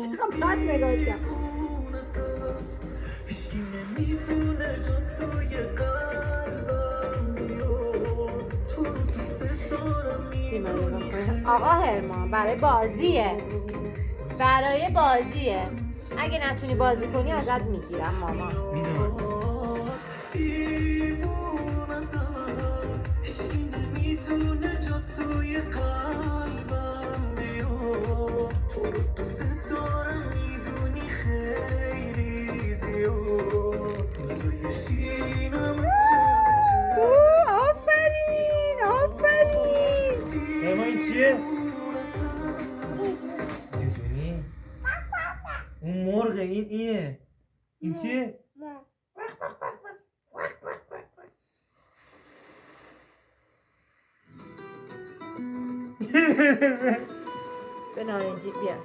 چقدر بد نگاه کرد. آقا هرمان برای بازیه، برای بازیه. اگه نتونی بازی کنی ازت میگیرم ماما. میدونم. آفرین آفرین. هرمان این چیه؟ جوجونی؟ اون مرغه، این اینه. این چیه؟ به نارنجی بیا.